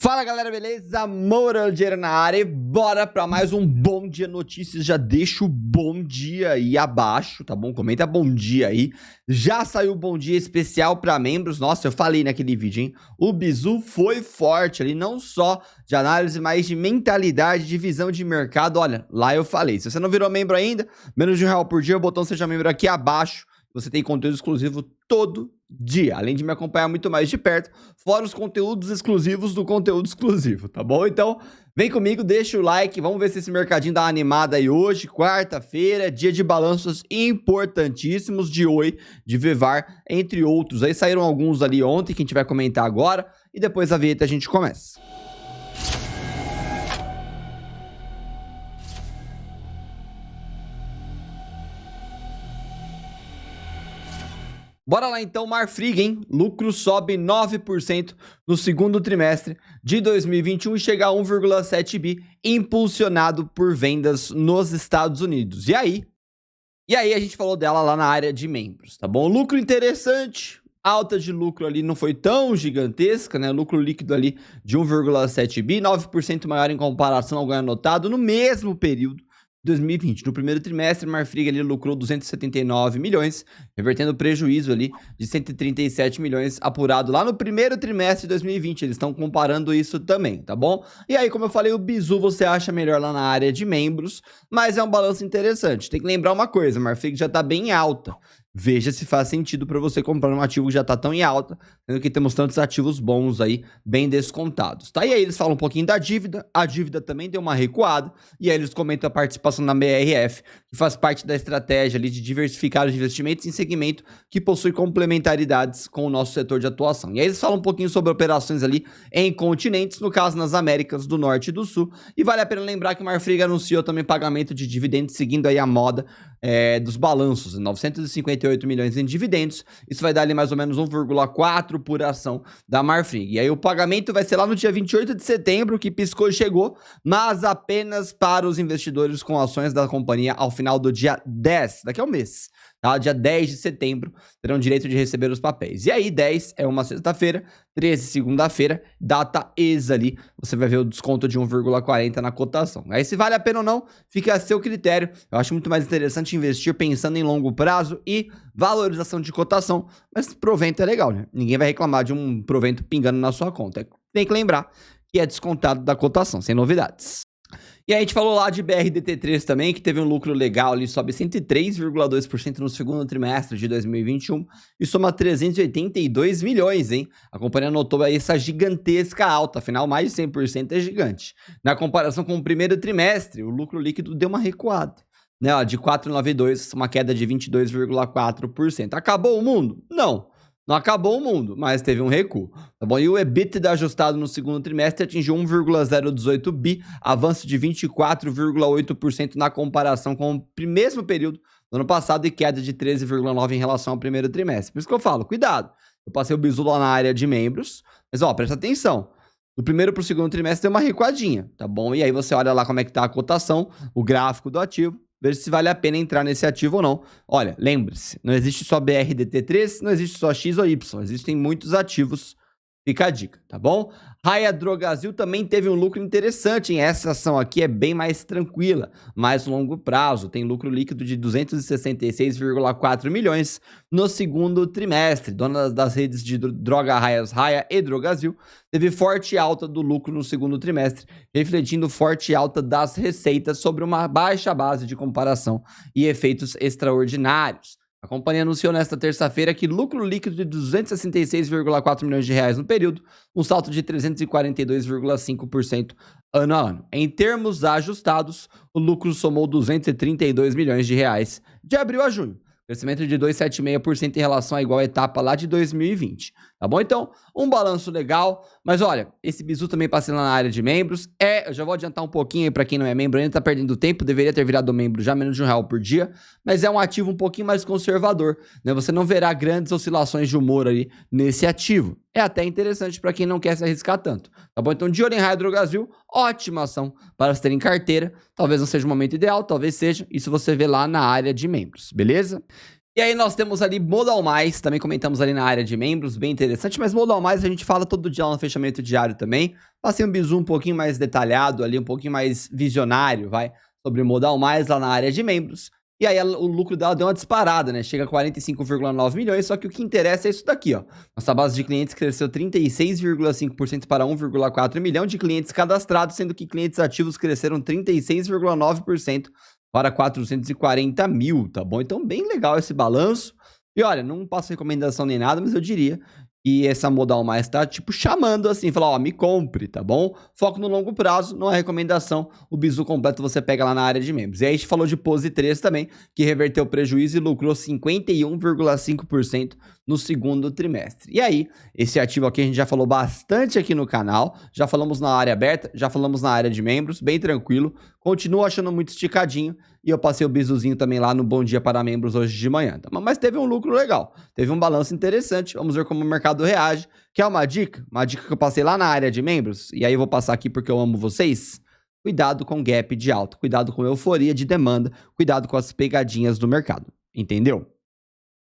Fala galera, beleza? Moura Dinheiro na área e bora pra mais um Bom Dia Notícias. Já deixa o bom dia aí abaixo, tá bom? Comenta bom dia aí. Já saiu o bom dia especial pra membros. Nossa, eu falei naquele vídeo, hein? O Bizu foi forte ali, não só de análise, mas de mentalidade, de visão de mercado. Olha, lá eu falei. Se você não virou membro ainda, menos de R$1 por dia, o botão Seja Membro aqui abaixo. Você tem conteúdo exclusivo todo dia, além de me acompanhar muito mais de perto, fora os conteúdos exclusivos do conteúdo exclusivo, tá bom? Então, vem comigo, deixa o like, vamos ver se esse mercadinho dá uma animada aí hoje, quarta-feira, dia de balanços importantíssimos de Oi, de Vevar, entre outros. Aí saíram alguns ali ontem, que a gente vai comentar agora, e depois a vinheta a gente começa. Bora lá então, Marfrig, hein? Lucro sobe 9% no segundo trimestre de 2021 e chega a 1,7 bi, impulsionado por vendas nos Estados Unidos. E aí a gente falou dela lá na área de membros, tá bom? Lucro interessante, alta de lucro ali não foi tão gigantesca, né? Lucro líquido ali de 1,7 bi, 9% maior em comparação ao ganho anotado no mesmo período. 2020. No primeiro trimestre, Marfrig ali lucrou 279 milhões, revertendo prejuízo ali de 137 milhões apurado lá no primeiro trimestre de 2020. Eles estão comparando isso também, tá bom? E aí, como eu falei, o Bizu você acha melhor lá na área de membros, mas é um balanço interessante. Tem que lembrar uma coisa, Marfrig já tá bem alta. Veja se faz sentido para você comprar um ativo que já está tão em alta, sendo que temos tantos ativos bons aí, bem descontados, tá? E aí eles falam um pouquinho da dívida, a dívida também deu uma recuada, e aí eles comentam a participação na BRF, que faz parte da estratégia ali de diversificar os investimentos em segmento que possui complementaridades com o nosso setor de atuação. E aí eles falam um pouquinho sobre operações ali em continentes, no caso nas Américas do Norte e do Sul, e vale a pena lembrar que o Marfrig anunciou também pagamento de dividendos, seguindo aí a moda dos balanços, 958 milhões em dividendos, isso vai dar ali mais ou menos 1,4 por ação da Marfrig. E aí o pagamento vai ser lá no dia 28 de setembro, que piscou e chegou, mas apenas para os investidores com ações da companhia ao final do dia 10, daqui a um mês, tá? Dia 10 de setembro, terão direito de receber os papéis. E aí 10 é uma sexta-feira, 13 segunda-feira, data ex ali, você vai ver o desconto de 1,40 na cotação. Aí se vale a pena ou não, fica a seu critério. Eu acho muito mais interessante investir pensando em longo prazo e valorização de cotação, mas provento é legal, né? Ninguém vai reclamar de um provento pingando na sua conta. Tem que lembrar que é descontado da cotação, sem novidades. E aí a gente falou lá de BRDT3 também, que teve um lucro legal ali, sobe 103,2% no segundo trimestre de 2021 e soma 382 milhões, hein? A companhia anotou aí essa gigantesca alta, afinal mais de 100% é gigante. Na comparação com o primeiro trimestre, o lucro líquido deu uma recuada, né? Ó, de 492, uma queda de 22,4%. Acabou o mundo? Não acabou o mundo, mas teve um recuo, tá bom? E o EBITDA ajustado no segundo trimestre atingiu 1,018 bi, avanço de 24,8% na comparação com o mesmo período do ano passado e queda de 13,9% em relação ao primeiro trimestre. Por isso que eu falo, cuidado. Eu passei o bizu lá na área de membros, mas ó, presta atenção. Do primeiro para o segundo trimestre deu uma recuadinha, tá bom? E aí você olha lá como é que tá a cotação, o gráfico do ativo, veja se vale a pena entrar nesse ativo ou não. Olha, lembre-se, não existe só BRDT3, não existe só X ou Y, existem muitos ativos. Fica a dica, tá bom? Raia Drogasil também teve um lucro interessante, hein? Essa ação aqui é bem mais tranquila, mais longo prazo, tem lucro líquido de 266,4 milhões no segundo trimestre. Dona das redes de droga Raias, Raia e Drogasil, teve forte alta do lucro no segundo trimestre, refletindo forte alta das receitas sobre uma baixa base de comparação e efeitos extraordinários. A companhia anunciou nesta terça-feira que lucro líquido de 266,4 milhões de reais no período, um salto de 342,5% ano a ano. Em termos ajustados, o lucro somou 232 milhões de reais de abril a junho, crescimento de 2,76% em relação à igual etapa lá de 2020. Tá bom? Então, um balanço legal. Mas olha, esse bizu também passando na área de membros. Eu já vou adiantar um pouquinho aí pra quem não é membro, ainda tá perdendo tempo, deveria ter virado membro já menos de R$1 por dia. Mas é um ativo um pouquinho mais conservador, né? Você não verá grandes oscilações de humor ali nesse ativo. É até interessante para quem não quer se arriscar tanto, tá bom? Então, de olho em Raia Drogasil, ótima ação para se ter em carteira. Talvez não seja o momento ideal, talvez seja. Isso você vê lá na área de membros, beleza? E aí nós temos ali Modal Mais, também comentamos ali na área de membros, bem interessante, mas Modal Mais a gente fala todo dia lá no fechamento diário também. Passei um bizu um pouquinho mais detalhado ali, um pouquinho mais visionário, vai, sobre Modal Mais lá na área de membros. E aí o lucro dela deu uma disparada, né? Chega a 45,9 milhões, só que o que interessa é isso daqui, ó. Nossa base de clientes cresceu 36,5% para 1,4 milhão de clientes cadastrados, sendo que clientes ativos cresceram 36,9% para 440 mil, tá bom? Então, bem legal esse balanço. E olha, não passo recomendação nem nada, mas eu diria que essa Modal Mais tá, tipo, chamando assim, falar, ó, me compre, tá bom? Foco no longo prazo, não é recomendação. O bizu completo você pega lá na área de membros. E aí a gente falou de Pose 3 também, que reverteu o prejuízo e lucrou 51,5% no segundo trimestre. E aí, esse ativo aqui a gente já falou bastante aqui no canal, já falamos na área aberta, já falamos na área de membros, bem tranquilo. Continuo achando muito esticadinho e eu passei o bizuzinho também lá no Bom Dia para Membros hoje de manhã. Tá? Mas teve um lucro legal, teve um balanço interessante. Vamos ver como o mercado reage. Quer uma dica? Uma dica que eu passei lá na área de membros, e aí eu vou passar aqui porque eu amo vocês. Cuidado com gap de alta, cuidado com euforia de demanda, cuidado com as pegadinhas do mercado. Entendeu?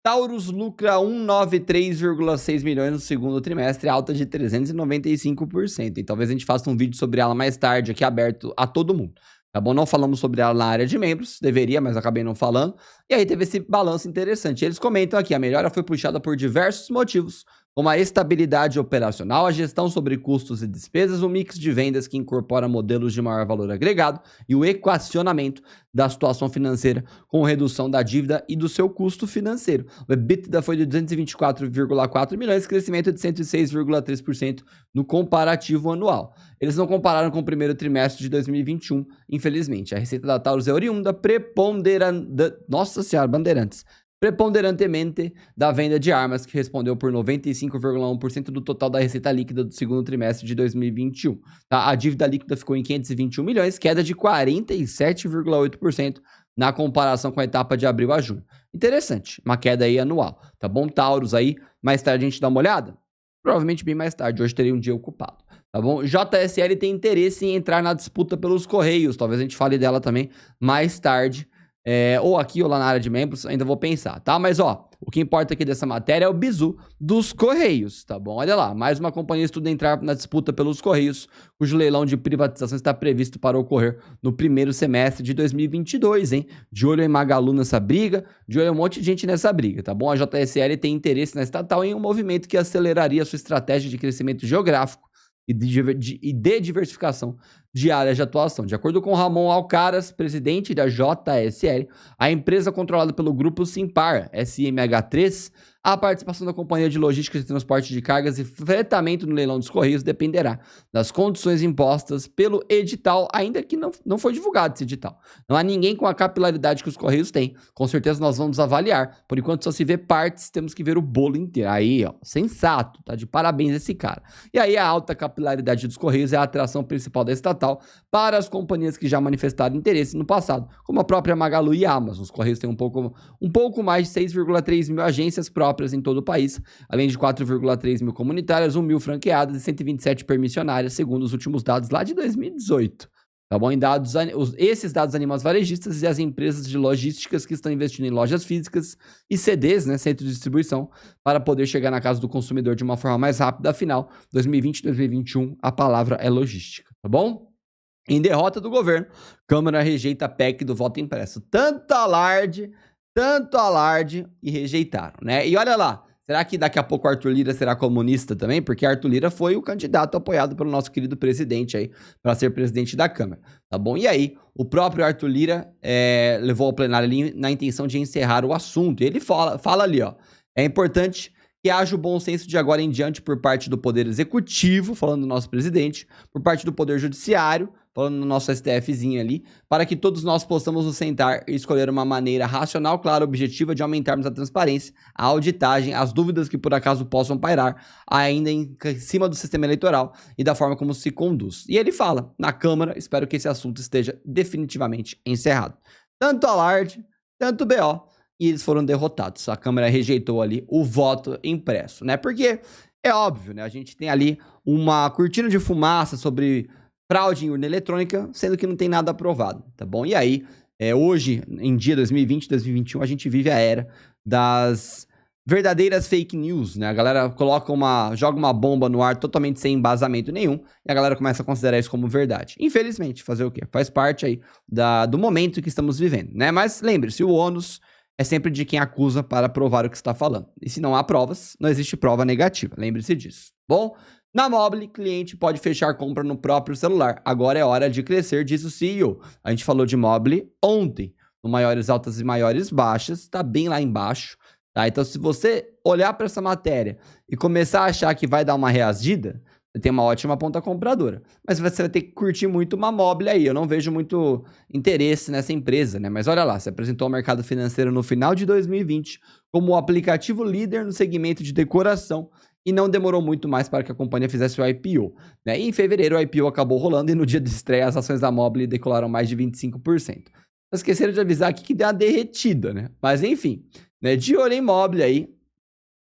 Taurus lucra 193,6 milhões no segundo trimestre, alta de 395%. E talvez a gente faça um vídeo sobre ela mais tarde, aqui aberto a todo mundo. Tá bom? Não falamos sobre ela na área de membros, deveria, mas acabei não falando. E aí teve esse balanço interessante. Eles comentam aqui, a melhora foi puxada por diversos motivos, como a estabilidade operacional, a gestão sobre custos e despesas, o mix de vendas que incorpora modelos de maior valor agregado e o equacionamento da situação financeira com redução da dívida e do seu custo financeiro. O EBITDA foi de 224,4 milhões, crescimento de 106,3% no comparativo anual. Eles não compararam com o primeiro trimestre de 2021, infelizmente. A receita da Taurus é oriunda preponderantemente da venda de armas, que respondeu por 95,1% do total da receita líquida do segundo trimestre de 2021. Tá? A dívida líquida ficou em 521 milhões, queda de 47,8% na comparação com a etapa de abril a junho. Interessante, uma queda aí anual. Tá bom, Taurus aí? Mais tarde a gente dá uma olhada? Provavelmente bem mais tarde, hoje teria um dia ocupado. Tá bom? JSL tem interesse em entrar na disputa pelos Correios, talvez a gente fale dela também mais tarde. Ou aqui ou lá na área de membros, ainda vou pensar, tá? Mas ó, o que importa aqui dessa matéria é o bizu dos Correios, tá bom? Olha lá, mais uma companhia estuda entrar na disputa pelos Correios, cujo leilão de privatização está previsto para ocorrer no primeiro semestre de 2022, hein? De olho em Magalu nessa briga, de olho em um monte de gente nessa briga, tá bom? A JSL tem interesse na estatal em um movimento que aceleraria sua estratégia de crescimento geográfico e de diversificação de áreas de atuação. De acordo com Ramon Alcaraz, presidente da JSL, a empresa controlada pelo grupo Simpar, SMH3, a participação da companhia de logística de transporte de cargas e fretamento no leilão dos Correios dependerá das condições impostas pelo edital, ainda que não foi divulgado esse edital. Não há ninguém com a capilaridade que os Correios têm. Com certeza nós vamos avaliar. Por enquanto só se vê partes, temos que ver o bolo inteiro. Aí, ó, sensato, tá de parabéns esse cara. E aí a alta capilaridade dos Correios é a atração principal da estatal para as companhias que já manifestaram interesse no passado, como a própria Magalu e a Amazon. Os Correios têm um pouco mais de 6,3 mil agências próprias em todo o país, além de 4,3 mil comunitárias, 1 mil franqueadas e 127 permissionárias, segundo os últimos dados lá de 2018. Tá bom? Esses dados animam as varejistas e as empresas de logísticas que estão investindo em lojas físicas e CDs, né, centro de distribuição, para poder chegar na casa do consumidor de uma forma mais rápida. Afinal, 2020 e 2021, a palavra é logística, tá bom? Em derrota do governo, Câmara rejeita a PEC do voto impresso. Tanto alarde e rejeitaram, né? E olha lá, será que daqui a pouco o Arthur Lira será comunista também? Porque Arthur Lira foi o candidato apoiado pelo nosso querido presidente aí, para ser presidente da Câmara, tá bom? E aí, o próprio Arthur Lira levou ao plenário ali na intenção de encerrar o assunto. E ele fala ali, ó, é importante que haja o bom senso de agora em diante por parte do Poder Executivo, falando do nosso presidente, por parte do Poder Judiciário, falando no nosso STFzinho ali, para que todos nós possamos nos sentar e escolher uma maneira racional, clara, objetiva de aumentarmos a transparência, a auditagem, as dúvidas que por acaso possam pairar ainda em cima do sistema eleitoral e da forma como se conduz. E ele fala, na Câmara, espero que esse assunto esteja definitivamente encerrado. Tanto alarde, tanto BO, e eles foram derrotados. A Câmara rejeitou ali o voto impresso, né? Porque é óbvio, né? A gente tem ali uma cortina de fumaça sobre fraude em urna eletrônica, sendo que não tem nada aprovado, tá bom? E aí, hoje, em dia 2020, 2021, a gente vive a era das verdadeiras fake news, né? A galera joga uma bomba no ar totalmente sem embasamento nenhum e a galera começa a considerar isso como verdade. Infelizmente, fazer o quê? Faz parte aí do momento que estamos vivendo, né? Mas lembre-se, o ônus é sempre de quem acusa para provar o que está falando. E se não há provas, não existe prova negativa. Lembre-se disso. Bom, na Mobile, cliente pode fechar compra no próprio celular. Agora é hora de crescer, diz o CEO. A gente falou de Mobile ontem, no maiores altas e maiores baixas, tá bem lá embaixo. Tá? Então, se você olhar para essa matéria e começar a achar que vai dar uma reagida, você tem uma ótima ponta compradora. Mas você vai ter que curtir muito uma Mobile aí. Eu não vejo muito interesse nessa empresa, né? Mas olha lá, se apresentou ao mercado financeiro no final de 2020 como o aplicativo líder no segmento de decoração e não demorou muito mais para que a companhia fizesse o IPO. Né? E em fevereiro o IPO acabou rolando e no dia de estreia as ações da Mobile decolaram mais de 25%. Esqueceram de avisar aqui que deu uma derretida, né? Mas enfim, né? De olho em Mobile aí,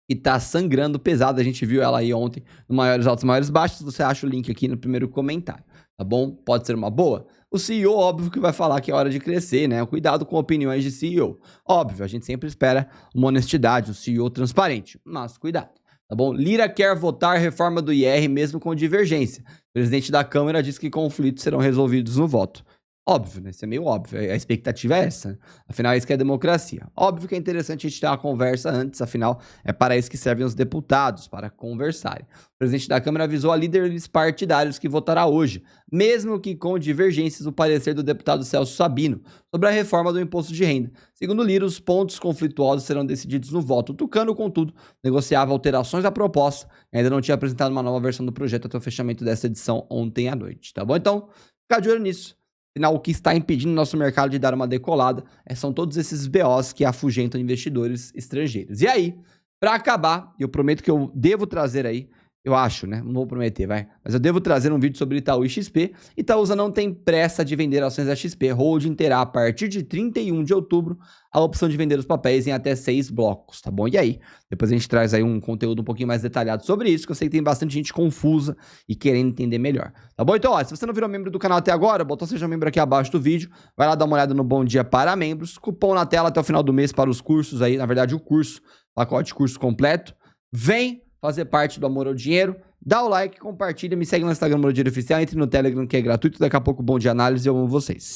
e tá sangrando pesado. A gente viu ela aí ontem no Maiores Altos, Maiores Baixos. Você acha o link aqui no primeiro comentário, tá bom? Pode ser uma boa? O CEO, óbvio que vai falar que é hora de crescer, né? Cuidado com opiniões de CEO. Óbvio, a gente sempre espera uma honestidade, um CEO transparente, mas cuidado, tá bom? Lira quer votar reforma do IR mesmo com divergência. O presidente da Câmara diz que conflitos serão resolvidos no voto. Óbvio, né? Isso é meio óbvio. A expectativa é essa, né? Afinal, é isso que é democracia. Óbvio que é interessante a gente ter uma conversa antes, afinal, é para isso que servem os deputados, para conversarem. O presidente da Câmara avisou a líderes partidários que votará hoje, mesmo que com divergências, o parecer do deputado Celso Sabino sobre a reforma do imposto de renda. Segundo Lira, os pontos conflituosos serão decididos no voto. O Tucano, contudo, negociava alterações à proposta e ainda não tinha apresentado uma nova versão do projeto até o fechamento dessa edição ontem à noite, tá bom? Então, fica de olho nisso. Afinal, o que está impedindo o nosso mercado de dar uma decolada são todos esses BOs que afugentam investidores estrangeiros. E aí, para acabar, eu prometo que eu devo trazer aí, eu acho, né? Não vou prometer, vai. Mas eu devo trazer um vídeo sobre Itaú e XP. Itaúsa não tem pressa de vender ações da XP. Holding terá, a partir de 31 de outubro, a opção de vender os papéis em até 6 blocos, tá bom? E aí, depois a gente traz aí um conteúdo um pouquinho mais detalhado sobre isso, que eu sei que tem bastante gente confusa e querendo entender melhor, tá bom? Então, ó, se você não virou membro do canal até agora, botão seja membro aqui abaixo do vídeo, vai lá dar uma olhada no Bom Dia para Membros, cupom na tela até o final do mês para os cursos aí, na verdade o curso, pacote curso completo, vem fazer parte do Amor ao Dinheiro, dá o like, compartilha, me segue no Instagram Amor ao Dinheiro Oficial, entre no Telegram que é gratuito, daqui a pouco Bom Dia Análise, eu amo vocês.